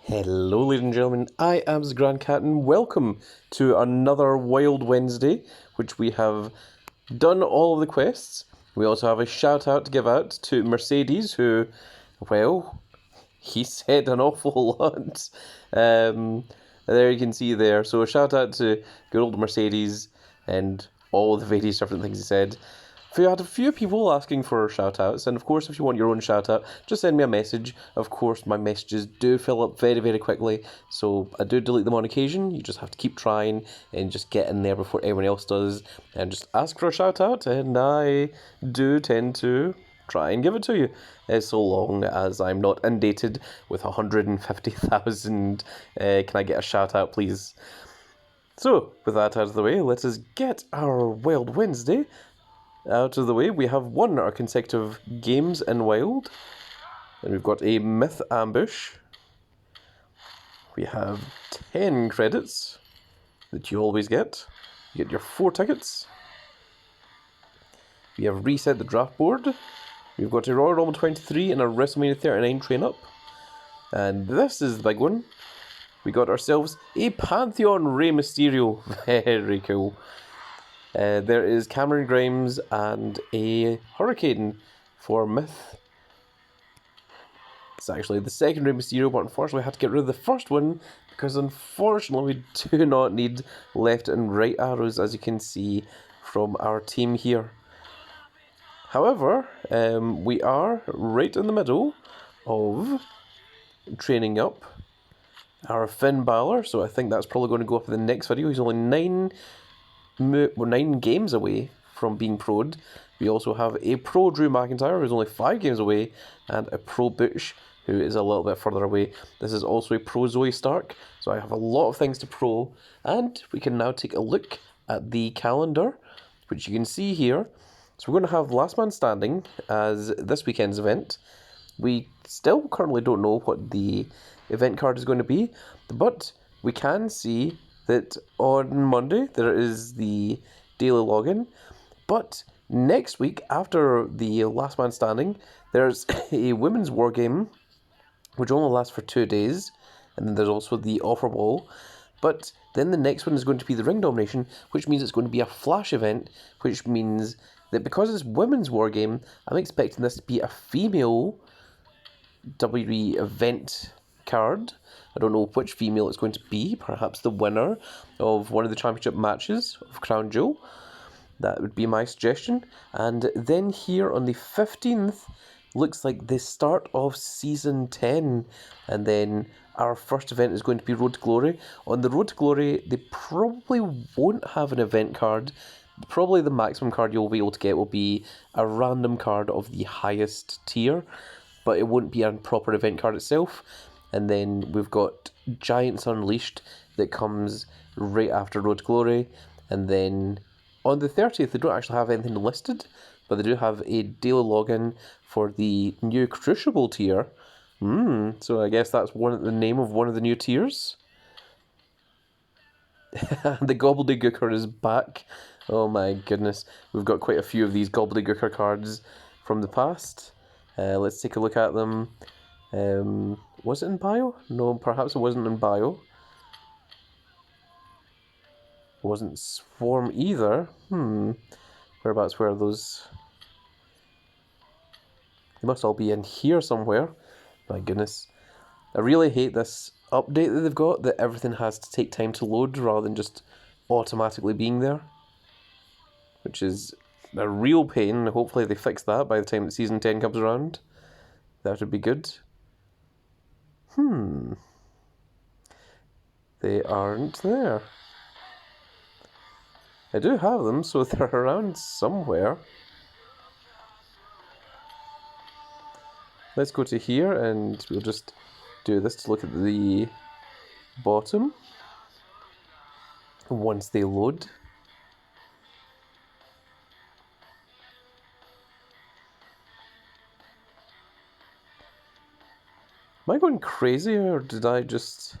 Hello, ladies and gentlemen. I am the Grand Cat, and welcome to another Wild Wednesday, which we have done all of the quests. We also have a shout out to give out to Mercedes, who, well, he said an awful lot. There you can see there. So a shout out to good old Mercedes and all the various different things he said. We had a few people asking for shout outs, and of course, if you want your own shout out, just send me a message. Of course, my messages do fill up very, very quickly, so I do delete them on occasion. You just have to keep trying and just get in there before everyone else does, and just ask for a shout out, and I do tend to try and give it to you, so long as I'm not inundated with 150,000. Can I get a shout out, please? So, with that out of the way, let us get our Wild Wednesday out of the way. We have won our consecutive games in Wild, and we've got a Myth Ambush. We have 10 credits that you always get. You get your 4 tickets. We have reset the draft board. We've got a Royal Rumble 23 and a WrestleMania 39 train up. And this is the big one. We got ourselves a Pantheon Rey Mysterio. Very cool. There is Cameron Grimes and a Hurricane for Myth. It's actually the second Rey Mysterio, but unfortunately I had to get rid of the first one because unfortunately we do not need left and right arrows, as you can see from our team here. However, we are right in the middle of training up our Finn Balor, so I think that's probably going to go up in the next video. He's only 9 games away from being pro'd. We also have a pro Drew McIntyre, who's only 5 games away, and a pro Butch, who is a little bit further away. This is also a pro Zoe Stark, so I have a lot of things to pro, and we can now take a look at the calendar, which you can see here. So we're going to have Last Man Standing as this weekend's event. We still currently don't know what the event card is going to be, but we can see that on Monday there is the daily login, but next week after the Last Man Standing there's a women's war game which only lasts for 2 days, and then there's also the offer wall. But then the next one is going to be the ring domination, which means it's going to be a flash event, which means that because it's women's war game, I'm expecting this to be a female WWE event card. I don't know which female it's going to be. Perhaps the winner of one of the championship matches of Crown Jewel. That would be my suggestion. And then here on the 15th, looks like the start of Season 10. And then our first event is going to be Road to Glory. On the Road to Glory, they probably won't have an event card. Probably the maximum card you'll be able to get will be a random card of the highest tier, but it won't be a proper event card itself. And then we've got Giants Unleashed that comes right after Road to Glory. And then on the 30th, they don't actually have anything listed, but they do have a daily login for the new Crucible tier. So I guess that's the name of one of the new tiers. The Gobbledygooker is back. Oh my goodness. We've got quite a few of these Gobbledygooker cards from the past. Let's take a look at them. Was it in bio? No, perhaps it wasn't in bio. It wasn't Swarm either. Whereabouts were those? They must all be in here somewhere. My goodness. I really hate this update that they've got, that everything has to take time to load rather than just automatically being there, which is a real pain. Hopefully they fix that by the time that Season 10 comes around. That would be good. They aren't there. I do have them, so they're around somewhere. Let's go to here and we'll just do this to look at the bottom once they load. Am I going crazy, or did I just...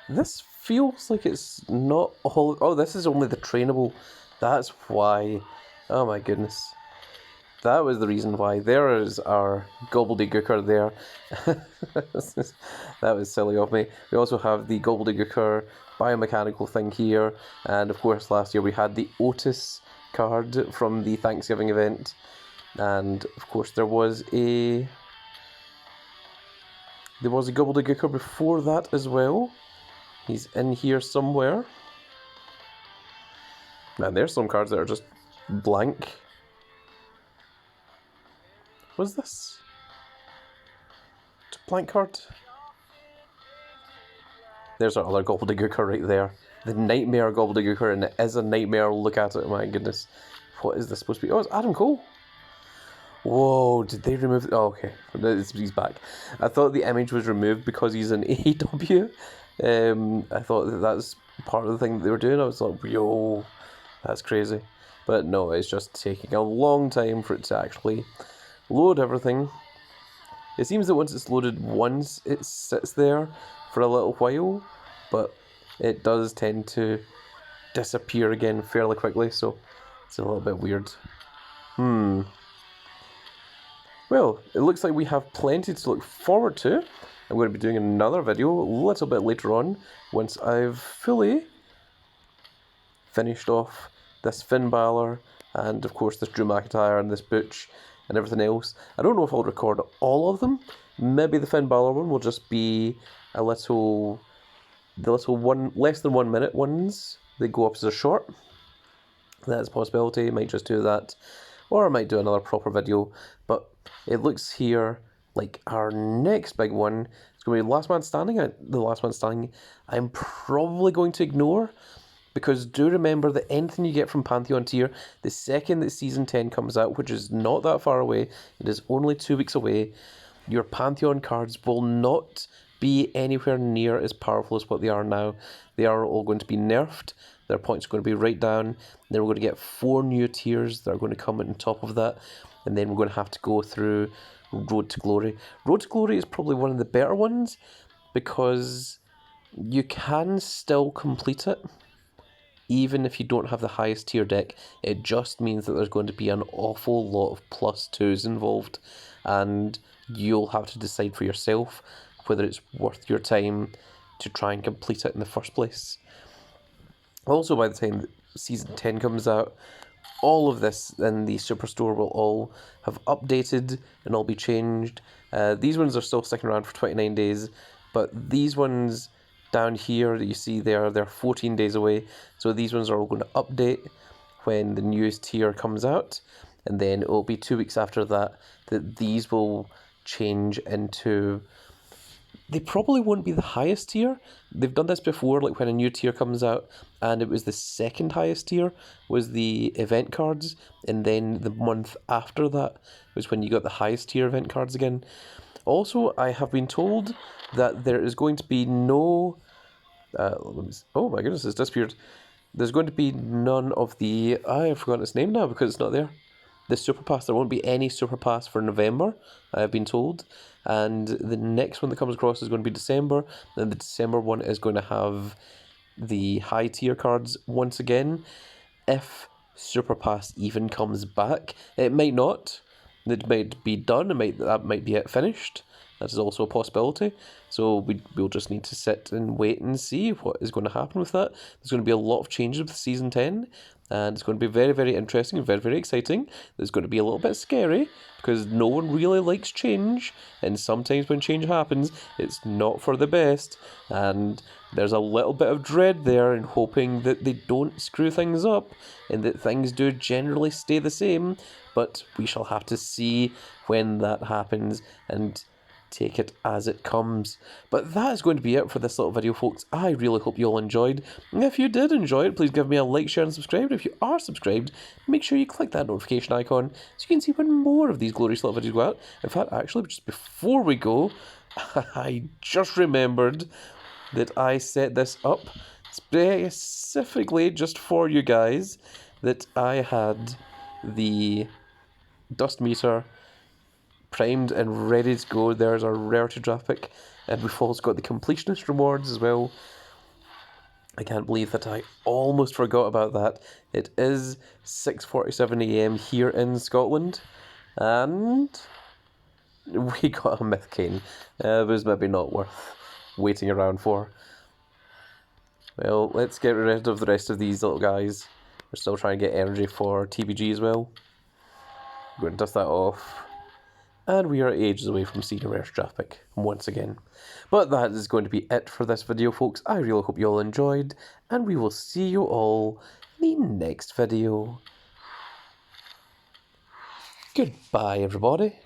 This feels like it's not all... Oh, this is only the trainable. That's why. Oh my goodness. That was the reason why. There is our gobbledygooker there. That was silly of me. We also have the gobbledygooker biomechanical thing here. And of course last year we had the Otis card from the Thanksgiving event. And of course there was a gobbledygooker before that as well. He's in here somewhere. And there's some cards that are just blank. What's this? It's a blank card. There's our other gobbledygooker right there. The Nightmare gobbledygooker, and it is a nightmare. Look at it, my goodness. What is this supposed to be? Oh, it's Adam Cole. Whoa, did they remove... Oh, okay. He's back. I thought the image was removed because he's in AEW. I thought that's part of the thing that they were doing. I was like, yo, that's crazy. But no, it's just taking a long time for it to actually load everything. It seems that once it's loaded once, it sits there for a little while, but it does tend to disappear again fairly quickly, so it's a little bit weird. Well, it looks like we have plenty to look forward to. I'm going to be doing another video a little bit later on, once I've fully finished off this Finn Balor, and of course this Drew McIntyre and this Butch and everything else. I don't know if I'll record all of them. Maybe the Finn Balor one will just be the little one, less than 1 minute ones. They go up as a short. That's a possibility. I might just do that, or I might do another proper video. But it looks here like our next big one is going to be Last Man Standing. The Last Man Standing I'm probably going to ignore, because do remember that anything you get from Pantheon tier, the second that Season 10 comes out, which is not that far away, it is only 2 weeks away, your Pantheon cards will not be anywhere near as powerful as what they are now. They are all going to be nerfed. Their points are going to be right down. Then we're going to get 4 new tiers that are going to come on top of that. And then we're going to have to go through Road to Glory. Road to Glory is probably one of the better ones, because you can still complete it even if you don't have the highest tier deck. It just means that there's going to be an awful lot of +2s involved, and you'll have to decide for yourself whether it's worth your time to try and complete it in the first place. Also, by the time that Season 10 comes out, all of this in the Superstore will all have updated and all be changed. These ones are still sticking around for 29 days, but these ones down here that you see there, they're 14 days away. So these ones are all going to update when the newest tier comes out, and then it will be 2 weeks after that that these will change into... They probably won't be the highest tier. They've done this before, like when a new tier comes out, and it was the second highest tier was the event cards, and then the month after that was when you got the highest tier event cards again. Also, I have been told that there is going to be no... oh my goodness, it's disappeared. There's going to be none of the... I have forgotten its name now because it's not there. The Super Pass. There won't be any Super Pass for November, I have been told. And the next one that comes across is going to be December. And the December one is going to have the high tier cards once again. If Super Pass even comes back. It might not. It might be done. That might be it finished. That is also a possibility. So we'll just need to sit and wait and see what is going to happen with that. There's going to be a lot of changes with Season 10. And it's going to be very, very interesting and very, very exciting. There's going to be a little bit scary, because no one really likes change. And sometimes when change happens, it's not for the best. And there's a little bit of dread there, and hoping that they don't screw things up and that things do generally stay the same. But we shall have to see when that happens and take it as it comes. But that is going to be it for this little video, folks. I really hope you all enjoyed. And if you did enjoy it, please give me a like, share and subscribe. And if you are subscribed, make sure you click that notification icon so you can see when more of these glorious little videos go out. In fact, actually, just before we go, I just remembered that I set this up specifically just for you guys, that I had the dust meter primed and ready to go. There's our rarity draft pick, and we've also got the completionist rewards as well. I can't believe that I almost forgot about that. It is 6:47 AM here in Scotland, and we got a Myth Cane. It was maybe not worth waiting around for. Well, let's get rid of the rest of these little guys. We're still trying to get energy for TBG as well. We're going to dust that off. And we are ages away from seeing a rare draft pick once again. But that is going to be it for this video, folks. I really hope you all enjoyed, and we will see you all in the next video. Goodbye, everybody.